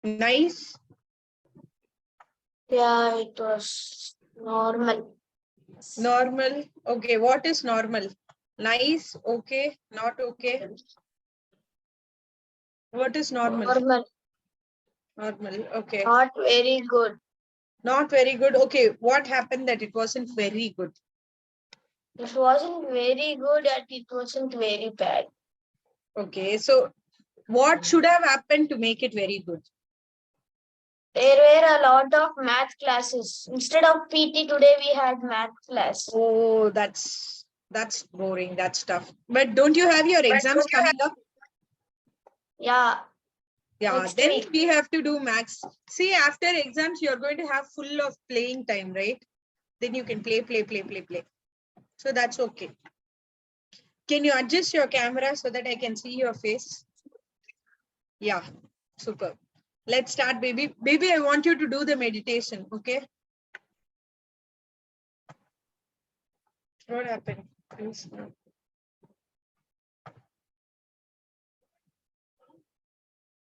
Nice? Yeah, it was normal. Normal? Okay, what is normal? Nice? Okay? Not okay? What is normal? Normal. Normal, okay. Not very good. Not very good. Okay, what happened that it wasn't very good? It wasn't very good and it wasn't very bad. Okay, so what should have happened to make it very good? There were a lot of math classes. Instead of PT, today we had math class. Oh, that's boring. That's tough. But don't you have your exams coming up? Yeah, Yeah, next then week. we have to do maths. See, after exams, you're going to have full of playing time, right? Then you can play. So that's okay. Can you adjust your camera so that I can see your face? Yeah, super. Let's start, baby. Baby, I want you to do the meditation, okay? What happened? Please.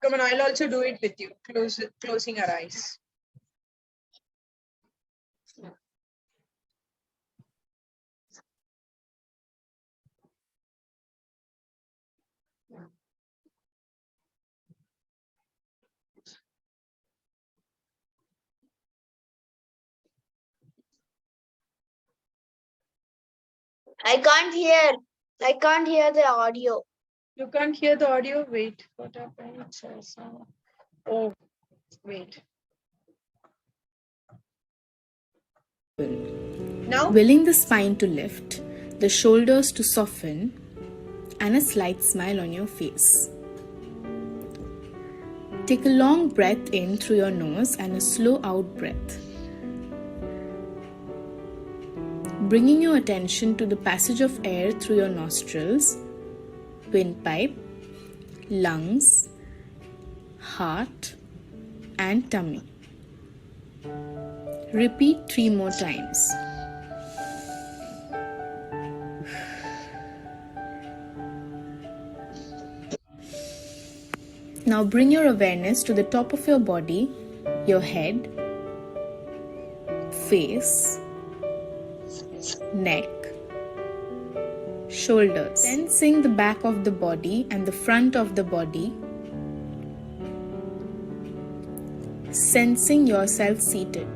Come on, I'll also do it with you. Closing our eyes. I can't hear the audio. You can't hear the audio? Wait, what happened? Oh, wait. Now? Willing the spine to lift, the shoulders to soften, and a slight smile on your face. Take a long breath in through your nose and a slow out breath. Bringing your attention to the passage of air through your nostrils, windpipe, lungs, heart, and tummy. Repeat 3 more times. Now bring your awareness to the top of your body, your head, face, neck, shoulders. Sensing the back of the body and the front of the body. Sensing yourself seated.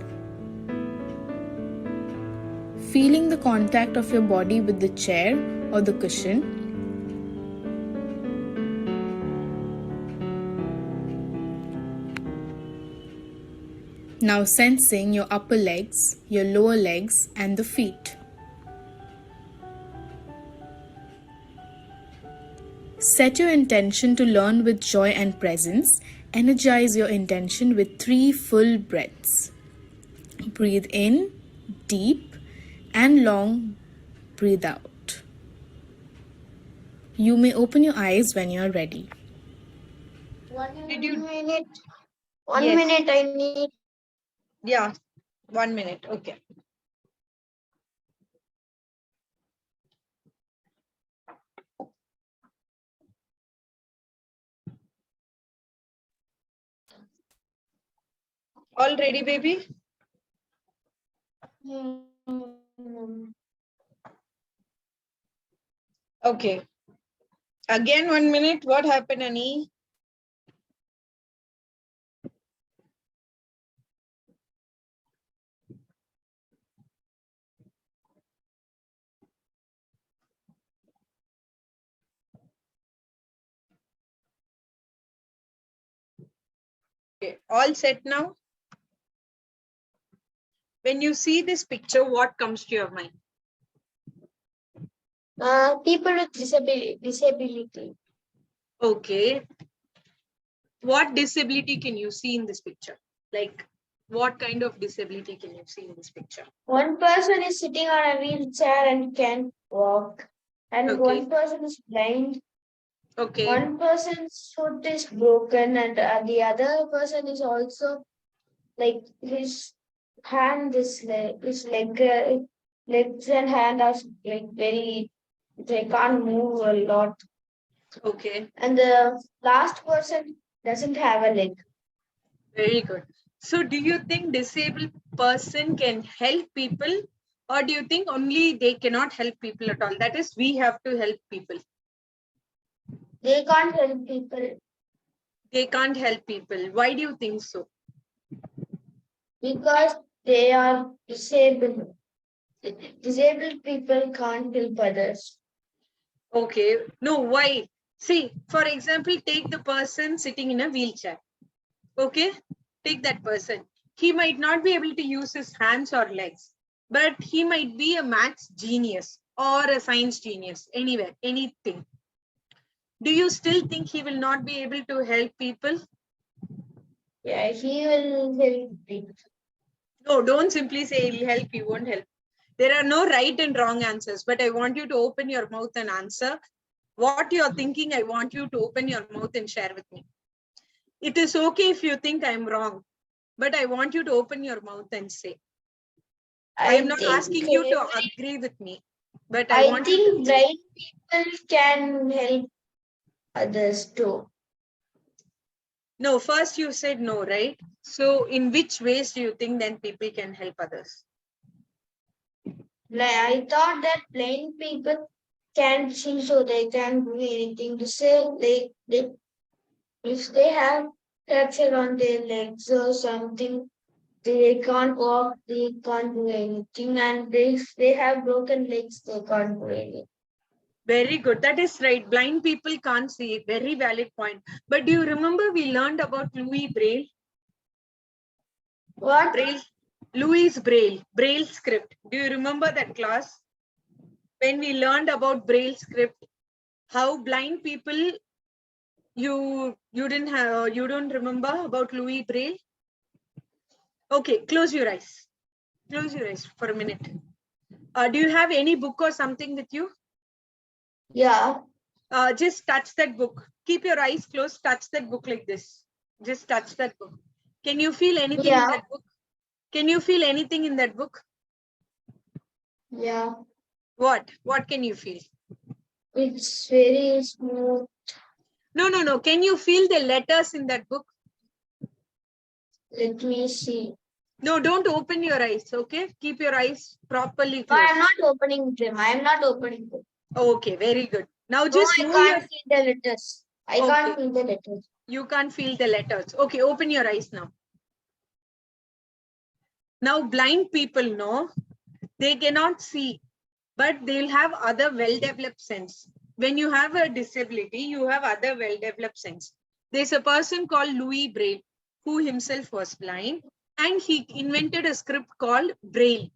Feeling the contact of your body with the chair or the cushion. Now sensing your upper legs, your lower legs, and the feet. Set your intention to learn with joy and presence. Energize your intention with 3 full breaths. Breathe in, deep and long. Breathe out. You may open your eyes when you are ready. One Did you? minute. Yes. Minute I need. Yeah, 1 minute. Okay. All ready, baby? Okay. Again, 1 minute. What happened, Annie? Okay. All set now? When you see this picture, what comes to your mind? People with disability. Okay. What disability can you see in this picture? Like, what kind of disability can you see in this picture? One person is sitting on a wheelchair and can't walk. And Okay. one person is blind. Okay. One person's foot is broken and the other person is also like his hand, his legs and hand are like they can't move a lot. Okay. And the last person doesn't have a leg. Very good. So do you think disabled person can help people, or do you think only they cannot help people at all? That is, we have to help people. They can't help people They can't help people. Why do you think so? because they are disabled. Disabled people can't help others. Okay. No, why? See, for example, take the person sitting in a wheelchair. Okay. Take that person. He might not be able to use his hands or legs, but he might be a maths genius or a science genius, anywhere, anything. Do you still think he will not be able to help people? Yeah, he will help people. No, don't simply say he'll help, he won't help. There are no right and wrong answers, but I want you to open your mouth and answer. What you're thinking, I want you to open your mouth and share with me. It is okay if you think I'm wrong, but I want you to open your mouth and say. I am not asking you to agree with me, but I want you think to. blind people can help others too. No, first you said no, right? So in which ways do you think then people can help others? Like, I thought that blind people can see, so they can do anything to say. They if they have fracture on their legs or something, they can't walk, they can't do anything, and if they have broken legs, they can't do anything. Very good. That is right. Blind people can't see. Very valid point. But do you remember we learned about Louis Braille? What? Braille, Louis Braille, Braille script. Do you remember that class? When we learned about Braille script, how blind people, you don't remember about Louis Braille? Okay, close your eyes. Close your eyes for a minute. Do you have any book or something with you? Yeah. Just touch that book. Keep your eyes closed, touch that book like this. Just touch that book. Can you feel anything in Yeah. that book? Can you feel anything in that book? Yeah. What? What can you feel? It's very smooth. No. Can you feel the letters in that book? Let me see. No, don't open your eyes, okay? Keep your eyes properly No, closed. I'm not opening them. I'm not opening them. Okay, very good. Now No, just I move can't your... feel the letters. I Okay. can't feel the letters. You can't feel the letters. Okay, open your eyes now. Now, blind people know they cannot see, but they'll have other well-developed sense. When you have a disability, you have other well-developed sense. There's a person called Louis Braille, who himself was blind, and he invented a script called Braille.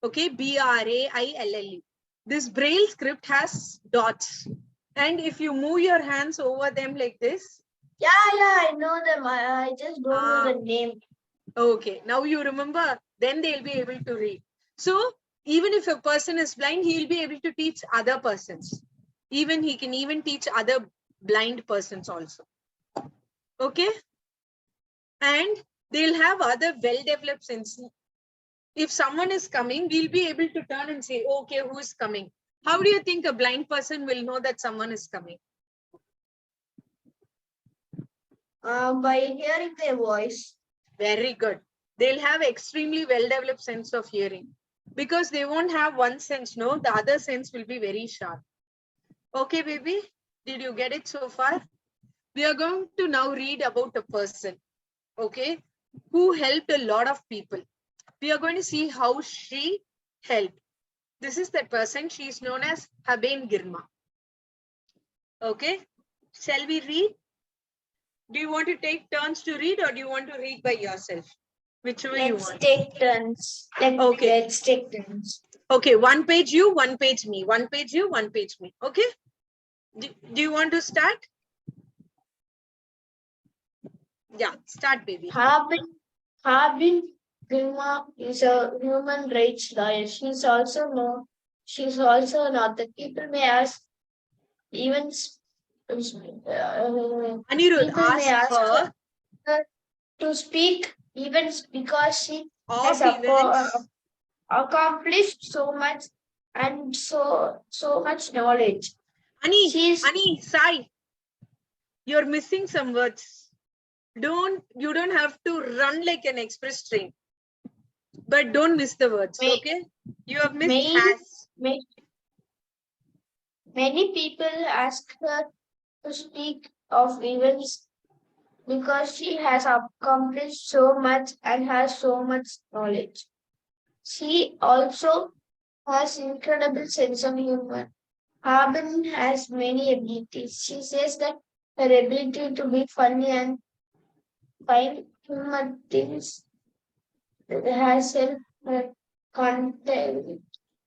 Okay, Braille. This Braille script has dots. And if you move your hands over them like this. Yeah, I know them. I just don't know the name. Okay, now you remember, then they'll be able to read. So even if a person is blind, he'll be able to teach other persons. Even he can even teach other blind persons also. Okay. And they'll have other well-developed sense. If someone is coming, we'll be able to turn and say, okay, who is coming? How do you think a blind person will know that someone is coming? By hearing their voice. Very good. They'll have extremely well-developed sense of hearing because they won't have one sense. No, the other sense will be very sharp. Okay, baby, did you get it so far? We are going to now read about a person, okay, who helped a lot of people. We are going to see how she helped. This is that person. She is known as Haben Girma. Okay, shall we read? Do you want to take turns to read, or do you want to read by yourself? Whichever you want. Let's take turns. Okay. Let's take turns. Okay, one page you, one page me. One page you, one page me. Okay. Do you want to start? Yeah, start, baby. Haben Girma is a human rights lawyer. She's also an author. People may ask, even Anirudh, ask her to speak, even because she has of events. accomplished so much and so much knowledge. Ani, Sai, you're missing some words. You don't have to run like an express train. But don't miss the words, May- okay? You have missed Many, has. ma- many people ask her to speak of events because she has accomplished so much and has so much knowledge. She also has incredible sense of humor. Harbin has many abilities. She says that her ability to be funny and find humor things has helped her contact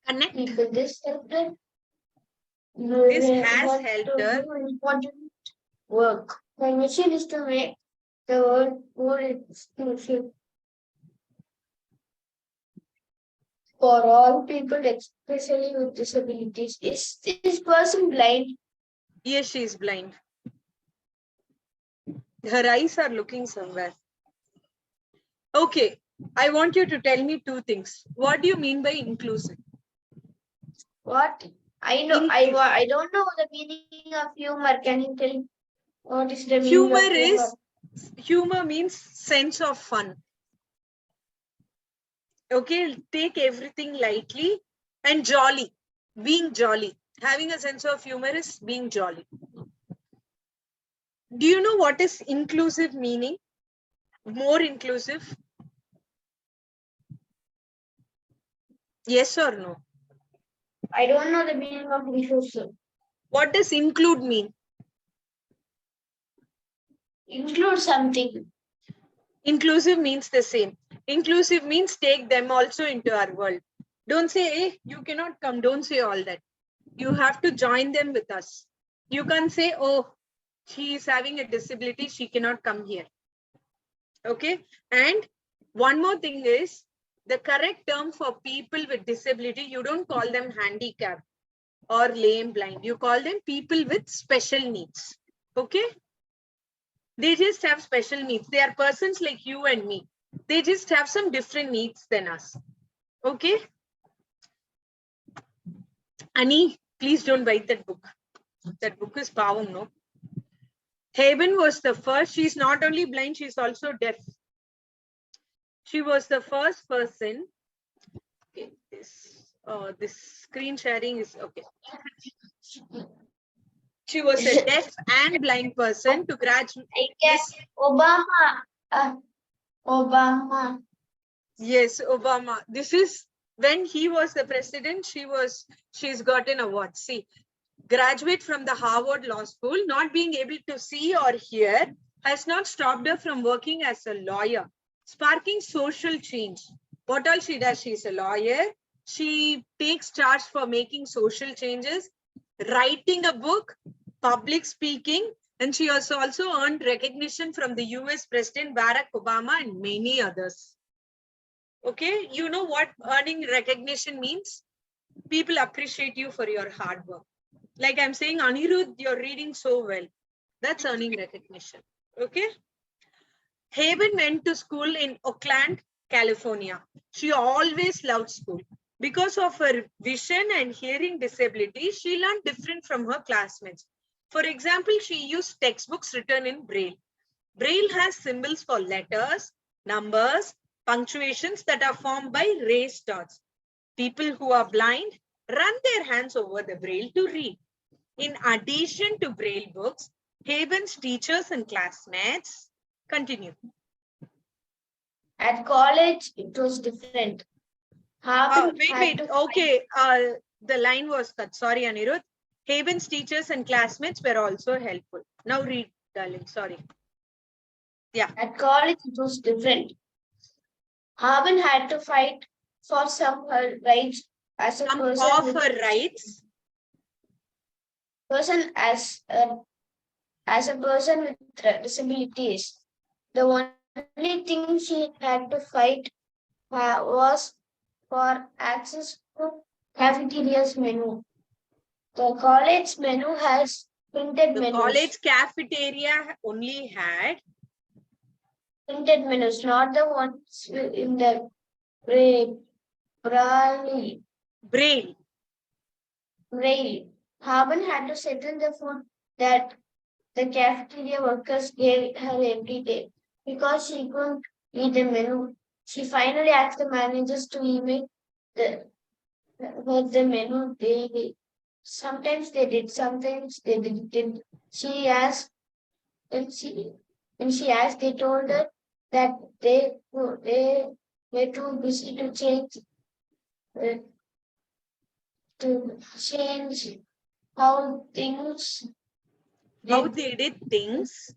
Connect. people. This helped her This has her helped to her. do important work. Her mission is to make the world more inclusive for all people, especially with disabilities. Is this person blind? Yes, she is blind. Her eyes are looking somewhere. Okay, I want you to tell me two things. What do you mean by inclusive? What? I know. I don't know the meaning of humor. Can you tell what is the meaning of humor? Humor means sense of fun. Okay, take everything lightly and jolly. Being jolly. Having a sense of humor is being jolly. Do you know what is inclusive meaning? More inclusive? Yes or no? I don't know the meaning of inclusive. What does include mean? Include something. Inclusive means the same. Inclusive means take them also into our world. Don't say, hey, you cannot come. Don't say all that. You have to join them with us. You can't say, oh, she is having a disability. She cannot come here. Okay. And one more thing is the correct term for people with disability. You don't call them handicapped or lame, blind. You call them people with special needs. Okay. They just have special needs. They are persons like you and me. They just have some different needs than us. Okay. Annie, please don't bite that book. That book is power, no? Haben was the first. She's not only blind, she's also deaf. She was the first person. Okay, this screen sharing is okay. She was a deaf and blind person to graduate. Yes. Obama. Obama. Yes, Obama. This is when he was the president. She's got an award. See, graduate from the Harvard Law School, not being able to see or hear has not stopped her from working as a lawyer, sparking social change. What all she does, she's a lawyer. She takes charge for making social changes, writing a book, public speaking, and she has also earned recognition from the US President Barack Obama and many others. Okay, you know what earning recognition means? People appreciate you for your hard work. Like I'm saying, Anirudh, you're reading so well. That's earning recognition. Okay. Haben went to school in Oakland, California. She always loved school. Because of her vision and hearing disability, she learned different from her classmates. For example, she used textbooks written in Braille. Braille has symbols for letters, numbers, punctuations that are formed by raised dots. People who are blind run their hands over the Braille to read. In addition to Braille books, Haven's teachers and classmates continue. At college, it was different. Wait. Okay. The line was cut. Sorry, Anirudh. Haven's teachers and classmates were also helpful. Now read, darling. Sorry. Yeah. At college, it was different. Harbin had to fight for some her rights as a person. Some of her rights. As a person with disabilities. The only thing she had to fight was for access to cafeteria's menu. The college menu has printed menus. The college cafeteria only had printed menus, not the ones in the Braille. Harbin had to settle the food that the cafeteria workers gave her every day. because she couldn't read the menu. She finally asked the managers to email the the menu. Sometimes they did, sometimes they didn't. She asked, and she asked, they told her that they were too busy uh, to change how How did they did things.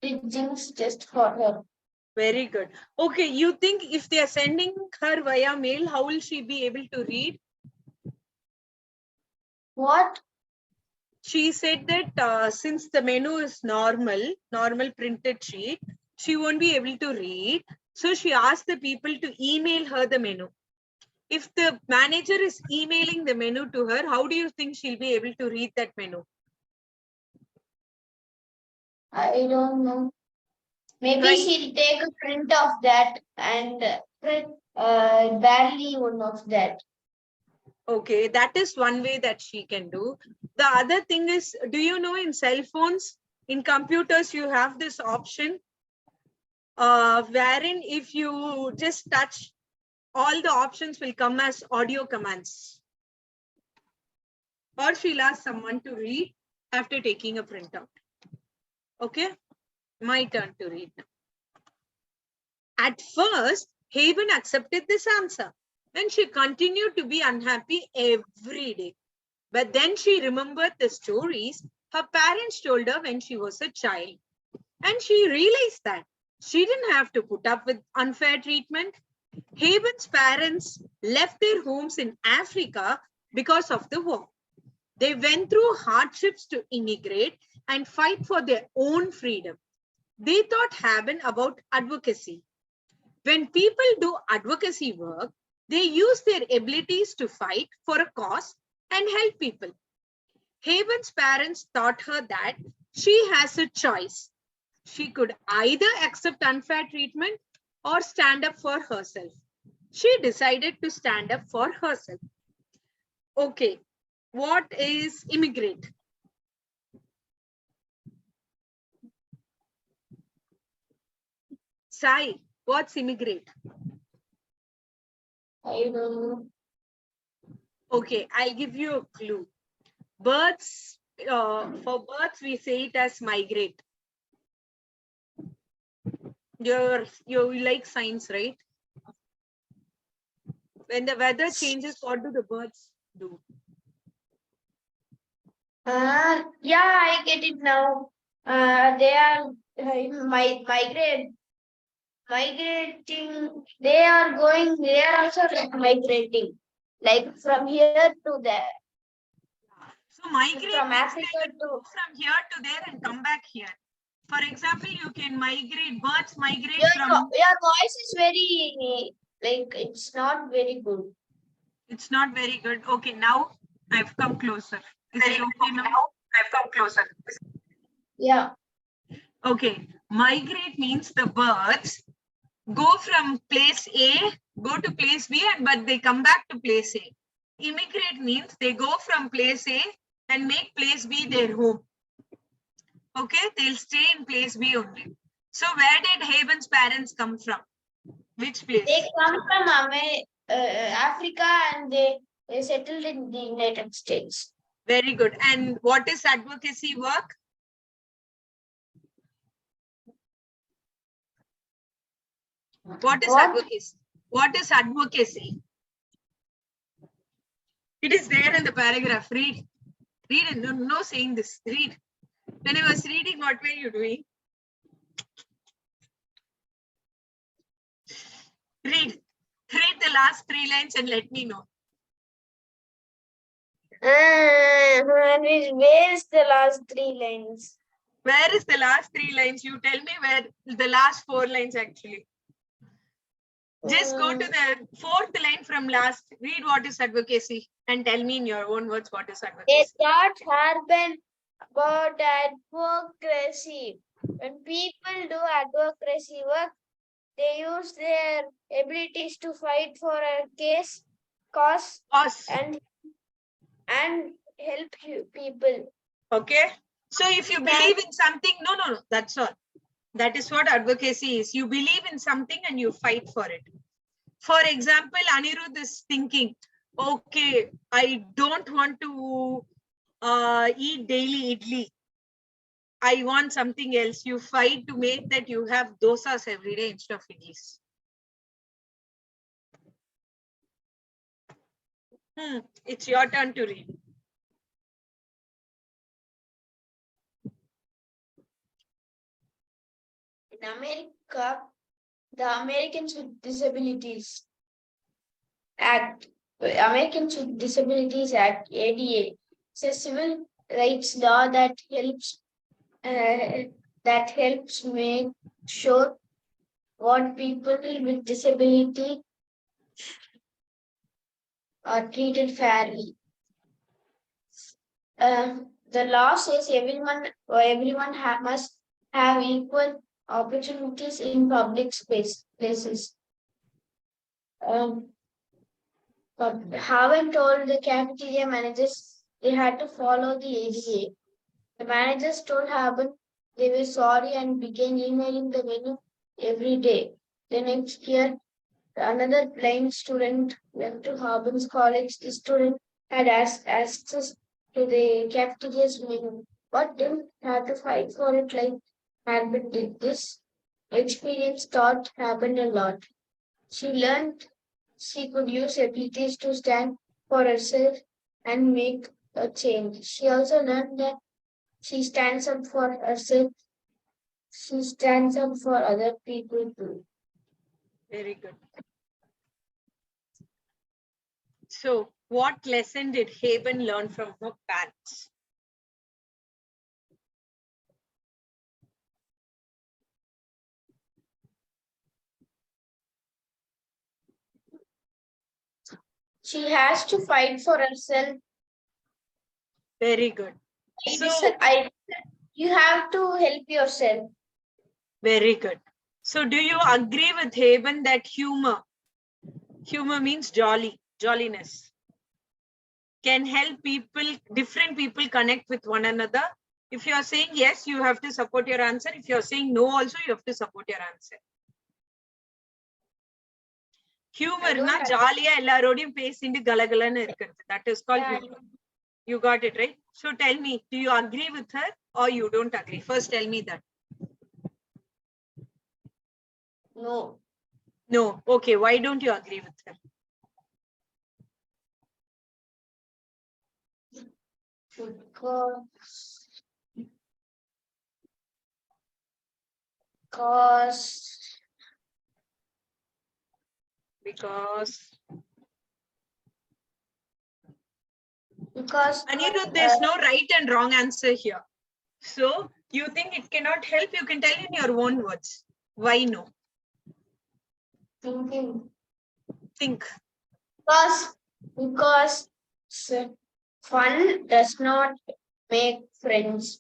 did things just for her. Very good. Okay, you think if they are sending her via mail, how will she be able to read? What? She said that since the menu is normal printed sheet, she won't be able to read. So she asked the people to email her the menu. If the manager is emailing the menu to her, how do you think she'll be able to read that menu? I don't know. Maybe Right. she'll take a print of that and print barely one of that. Okay, that is one way that she can do. The other thing is, do you know in cell phones, in computers, you have this option wherein if you just touch, all the options will come as audio commands. Or she'll ask someone to read after taking a printout. Okay, my turn to read now. At first, Haven accepted this answer and she continued to be unhappy every day. But then she remembered the stories her parents told her when she was a child. And she realized that she didn't have to put up with unfair treatment. Haven's parents left their homes in Africa because of the war. They went through hardships to immigrate and fight for their own freedom. They taught Haven about advocacy. When people do advocacy work, they use their abilities to fight for a cause and help people. Haven's parents taught her that she has a choice. She could either accept unfair treatment or stand up for herself. She decided to stand up for herself. Okay, what is immigrate? Sai, what's immigrate? I don't know. Okay, I'll give you a clue. Birds, for birds, we say it as migrate. You like science, right? When the weather changes, what do the birds do? Yeah, I get it now. They are migrating. They are going. They are also migrating, like from here to there, So migrate from means Africa they can to. go from here to there and come back here. For example, you can migrate, birds migrate Your from. your voice is very like it's not very good. It's not very good. Okay, now I've come closer. Is it okay now? I've come closer. Yeah. Okay, migrate means the birds go from place A, go to place B, and but they come back to place A. Immigrate means they go from place A and make place B their home. Okay, they'll stay in place B only. So where did Haven's parents come from? Which place? They come from Africa and they settled in the United States. Very good. And what is advocacy work? What is advocacy? What is advocacy? It is there in the paragraph. Read. Read it. No saying this. Read. When I was reading, what were you doing? Read. Read the last 3 lines and let me know. Where is the last 3 lines? Where is the last 3 lines? You tell me where the last 4 lines actually. Just go to the 4th line from last. Read what is advocacy and tell me in your own words what is advocacy. They taught Harbin about advocacy. When people do advocacy work, they use their abilities to fight for a cause, and help people. Okay. So if you believe in something, no, that's all. That is what advocacy is. You believe in something and you fight for it. For example, Anirudh is thinking, okay, I don't want to eat daily idli. I want something else. You fight to make that you have dosas every day instead of idlis. It's your turn to read. In America, the Americans with Disabilities Act, Americans with Disabilities Act, ADA, it's a civil rights law that helps make sure what people with disability are treated fairly. The law says everyone must have equal opportunities in public places. But Haven told the cafeteria managers they had to follow the ADA. The managers told Haben they were sorry and began emailing the menu every day. The next year, another blind student went to Haben's college. The student had access to the cafeteria's menu, but didn't have to fight for it like Haben did. This experience taught Haben a lot. She learned she could use abilities to stand for herself and make a change. She also learned that she stands up for herself. She stands up for other people too. Very good. So, what lesson did Haben learn from her parents? She has to fight for herself. Very good. So, you have to help yourself. Very good. So, do you agree with Haben that humor means jolliness, can help people, different people connect with one another? If you are saying yes, you have to support your answer. If you are saying no also, you have to support your answer. Humor na jolly-a ellarodiyum pesindu galagalanu irukkuradhu. That is called humor. You got it right. So tell me, do you agree with her or you don't agree? First tell me that. No. No. Okay, why don't you agree with her? Because Anirudh, there's no right and wrong answer here. So you think it cannot help, you can tell in your own words. Why no? Think. Because fun does not make friends.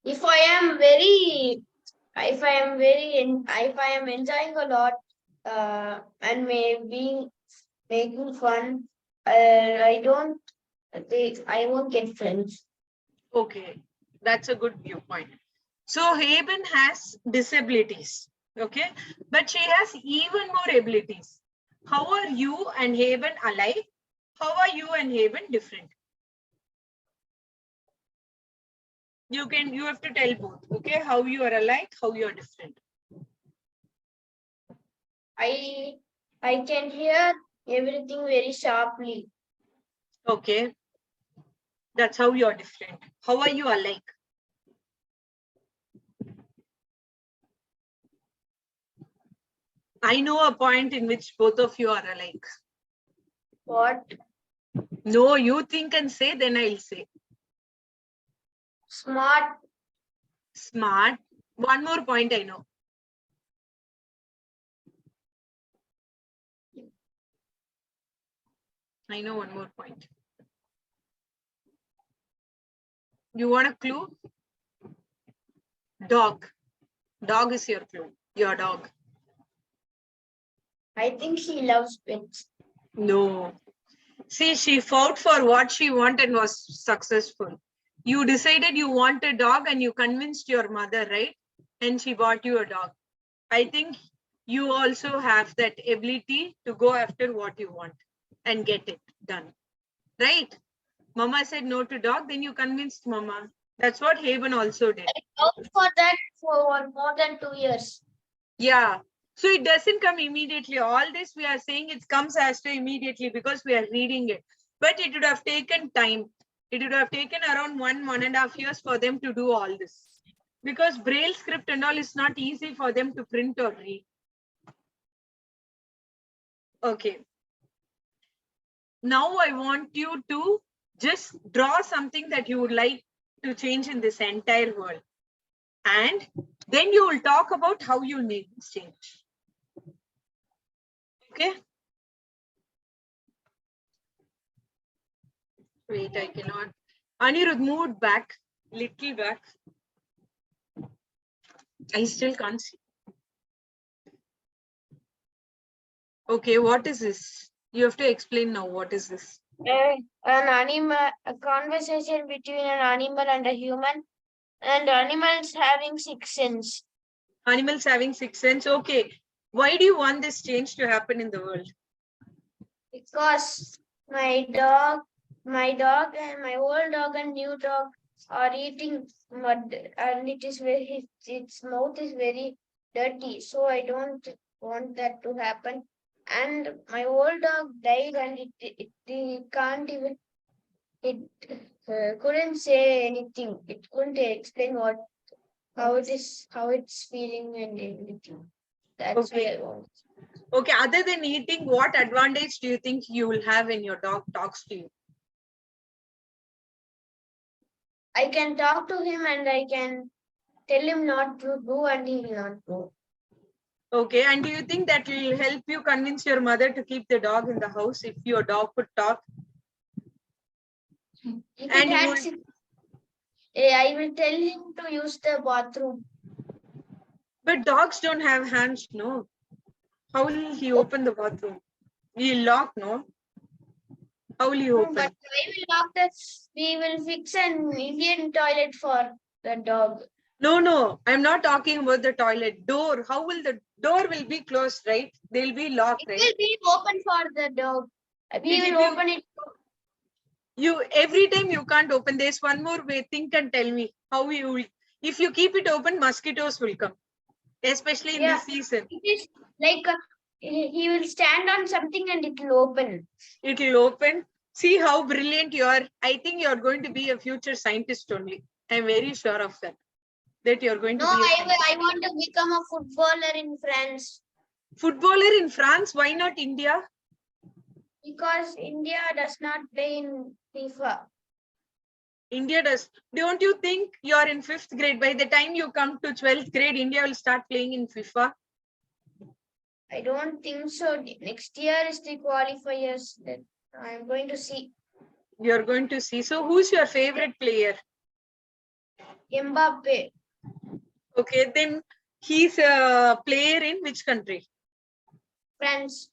If I am enjoying a lot and making fun, I won't get friends. Okay, that's a good viewpoint. So Haben has disabilities, okay, but she has even more abilities. How are you and Haben alike? How are you and Haben different? You have to tell both, okay, how you are alike, how you are different. I can hear everything very sharply. Okay, that's how you are different. How are you alike? I know a point in which both of you are alike. What? No, you think and say, then I'll say. Smart. One more point I know. I know one more point. You want a clue? Dog. Dog is your clue. Your dog. I think she loves pets. No. See, she fought for what she wanted and was successful. You decided you want a dog and you convinced your mother, right? And she bought you a dog. I think you also have that ability to go after what you want and get it done, right? Mama said no to dog, then you convinced mama. That's what Haven also did. I worked for that for more than 2 years. Yeah. So it doesn't come immediately. All this we are saying, it comes as to immediately because we are reading it. But it would have taken time. It would have taken around 1.5 years for them to do all this. Because Braille script and all is not easy for them to print or read. Okay. Now I want you to just draw something that you would like to change in this entire world. And then you will talk about how you make this change. Okay. Wait, I cannot. Anirudh, move back, little back. I still can't see. Okay, what is this? You have to explain now. What is this? An animal, a conversation between an animal and a human, and animals having 6 senses. Animals having 6 sense. Okay. Why do you want this change to happen in the world? Because my dog and my old dog and new dog are eating mud, and its mouth is very dirty. So I don't want that to happen. And my old dog died, and it can't even, it couldn't say anything. It couldn't explain how it's feeling and everything. That's Okay. why I want. Okay, other than eating, what advantage do you think you will have when your dog talks to you? I can talk to him and I can tell him not to do, and he will not do. Okay, and do you think that will help you convince your mother to keep the dog in the house if your dog could talk? If And it you had will- six, I will tell him to use the bathroom. But dogs don't have hands, no? How will he open the bathroom? He'll lock, no? How will he No, open? but I will lock the. We will fix an Indian toilet for the dog. No, I'm not talking about the toilet door. How will the door will be closed, right? They'll be locked, It right? will be open for the dog. We If will you- open it. You every time you can't open. There's one more way. Think and tell me how you will. If you keep it open, mosquitoes will come, especially in Yeah. this season. It is like he will stand on something and it will open. It will open. See how brilliant you are. I think you're going to be a future scientist only. I'm very sure of that. That you're going No, to be a I want to become a footballer in France. footballer in France. Why not India? Because India does not play in FIFA. India does. Don't you think you're in 5th grade? By the time you come to 12th grade, India will start playing in FIFA. I don't think so. Next year is the qualifiers that I'm going to see. You're going to see. So who's your favorite player? Mbappe, Okay, then he's a player in which country? France.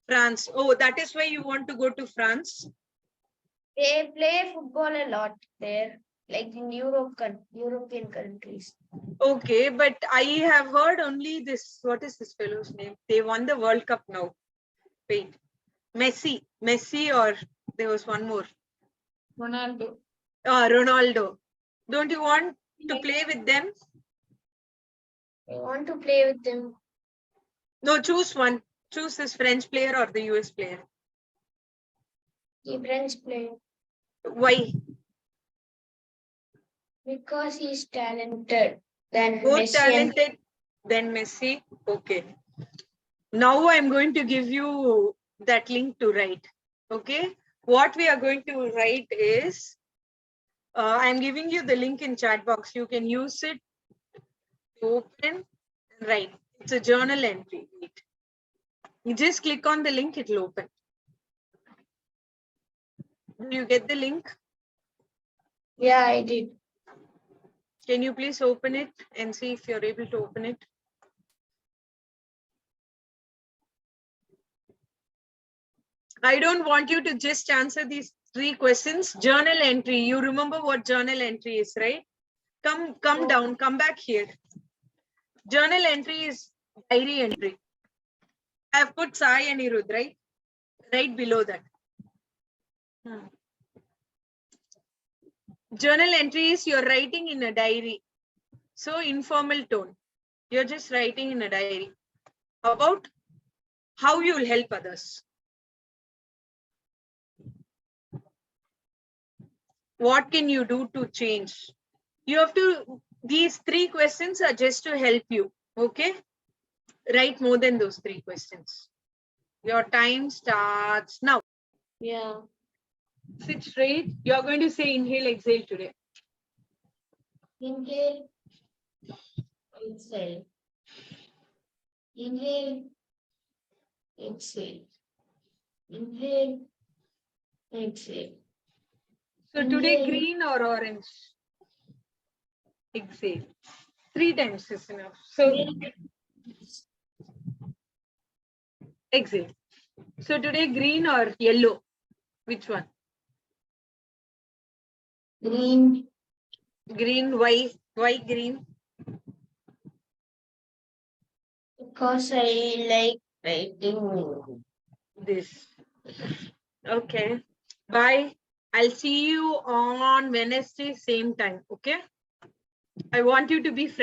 France. Oh, that is why you want to go to France. They play football a lot there, like in European countries. Okay, but I have heard only this. What is this fellow's name? They won the World Cup now. Wait, Messi, or there was one more. Ronaldo. Ronaldo. Don't you want to play with them? I want to play with them. No, choose one. Choose this French player or the US player. The French player. Why? Because he's talented. Than More Messi talented than Messi. Okay. Now I'm going to give you that link to write. Okay. What we are going to write is, I'm giving you the link in chat box. You can use it to open and write. It's a journal entry. You just click on the link, it will open. Do you get the link? Yeah, I did. Can you please open it and see if you're able to open it? I don't want you to just answer these 3 questions. Journal entry. You remember what journal entry is, right? Come Yeah. down, come back here. Journal entry is diary entry. I have put Sai and Irud, right? Right below that. Journal entry is you're writing in a diary. So informal tone. You're just writing in a diary about how you will help others. What can you do to change? You have to, these 3 questions are just to help you. Okay? Write more than those 3 questions. Your time starts now. Yeah. Sit straight. You're going to say inhale, exhale today. Inhale. Exhale. Inhale. Exhale. Inhale. Exhale. So today, Inhale. green or orange? Exhale. 3 times is enough. So exhale. So today, green or yellow? Which one? Green. Green, why? Why green? Because I like writing. This. Okay. Bye. I'll see you on Wednesday, same time. Okay. I want you to be friends.